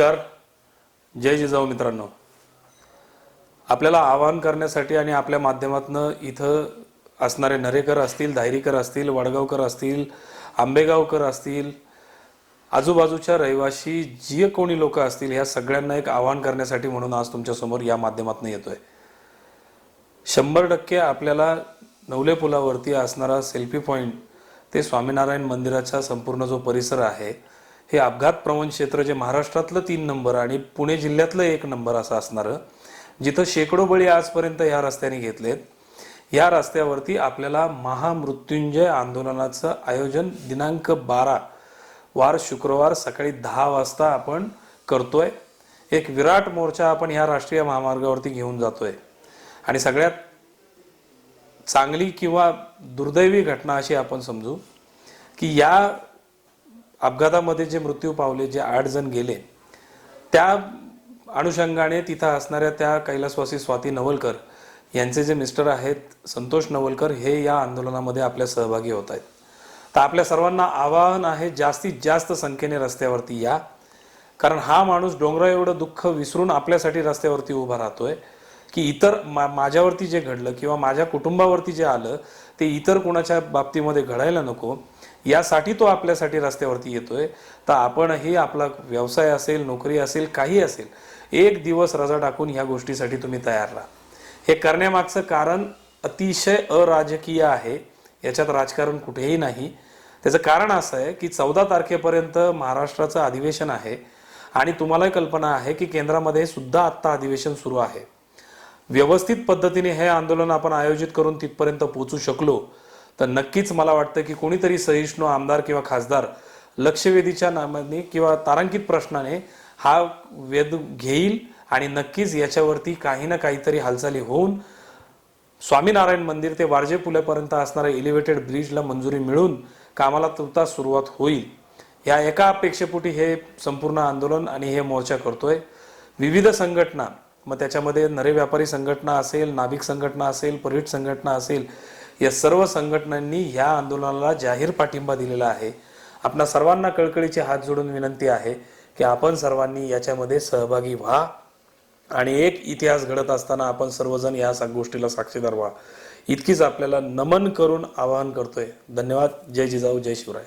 नमस्कार. जय जिजाऊ मित्रांनो. आपल्याला आवाहन करण्यासाठी आणि आपल्या माध्यमातून इथं असणारे नरेकर असतील, धायरीकर असतील, वडगावकर असतील, आंबेगावकर असतील, आजूबाजूच्या रहिवासी जे कोणी लोक असतील ह्या सगळ्यांना एक आवाहन करण्यासाठी म्हणून आज तुमच्या समोर या माध्यमातून येतोय. 100% आपल्याला नवले पुलावरती असणारा सेल्फी पॉइंट ते स्वामीनारायण मंदिराचा संपूर्ण जो परिसर आहे हे अपघात प्रवण क्षेत्र जे महाराष्ट्रातलं 3 नंबर आणि पुणे जिल्ह्यातलं 1 नंबर असं असणारं, जिथं शेकडो बळी आजपर्यंत या रस्त्याने घेतलेत. या रस्त्यावरती आपल्याला महामृत्युंजय आंदोलनाचं आयोजन दिनांक 12 वार शुक्रवार सकाळी 10 वाजता आपण करतोय. एक विराट मोर्चा आपण ह्या राष्ट्रीय महामार्गावरती घेऊन जातोय आणि सगळ्यात चांगली किंवा दुर्दैवी घटना अशी आपण समजू की या अपघातामध्ये जे मृत्यू पावले, जे 8 जण गेले, त्या अनुषंगाने तिथं असणाऱ्या त्या कैलासवासी स्वाती नवलकर यांचे जे मिस्टर आहेत संतोष नवलकर हे या आंदोलनामध्ये आपल्या सहभागी होत आहेत. तर आपल्या सर्वांना आवाहन आहे जास्तीत जास्त संख्येने रस्त्यावरती या, कारण हा माणूस डोंगरा एवढं दुःख विसरून आपल्यासाठी रस्त्यावरती उभा राहतोय की इतर माझ्यावरती जे घडलं किंवा माझ्या कुटुंबावरती जे आलं ते इतर कोणाच्या बाबतीमध्ये घडायला नको यासाठी तो आपल्यासाठी रस्त्यावरती येतोय. तर आपणही आपला व्यवसाय असेल, नोकरी असेल, काही असेल, एक दिवस रजा टाकून ह्या गोष्टीसाठी तुम्ही तयार राहा. हे करण्यामागचं कारण अतिशय अराजकीय आहे, याच्यात राजकारण कुठेही नाही. त्याचं कारण असं आहे की 14 तारखेपर्यंत महाराष्ट्राचं अधिवेशन आहे आणि तुम्हालाही कल्पना आहे की केंद्रामध्ये सुद्धा आत्ता अधिवेशन सुरू आहे. व्यवस्थित पद्धतीने हे आंदोलन आपण आयोजित करून तिथपर्यंत पोहोचू शकलो तर नक्कीच मला वाटतं की कोणीतरी सहिष्णू आमदार किंवा खासदार लक्षवेधीच्या नामाने किंवा तारांकित प्रश्नाने हा वेध घेईल आणि नक्कीच याच्यावरती काही ना काहीतरी हालचाली होऊन स्वामीनारायण मंदिर ते वारजे पुलापर्यंत असणाऱ्या एलिव्हेटेड ब्रिजला मंजुरी मिळून कामाला तुर्तास सुरुवात होईल. या एका अपेक्षेपोटी हे संपूर्ण आंदोलन आणि हे मोर्चा करतोय. विविध संघटना, मग त्याच्यामध्ये नरे व्यापारी संघटना असेल, नाभिक संघटना असेल, परिट संघटना असेल, या सर्व संघटनांनी ह्या आंदोलनाला जाहीर पाठिंबा दिलेला आहे. आपणा सर्वांना कळकळीचे हात जोडून विनंती आहे की आपण सर्वांनी याच्यामध्ये सहभागी व्हा आणि एक इतिहास घडत असताना आपण सर्वजण या गोष्टीला साक्षीदार व्हा. इतकीच आपल्याला नमन करून आवाहन करतोय. धन्यवाद. जय जिजाऊ, जय शिवराय.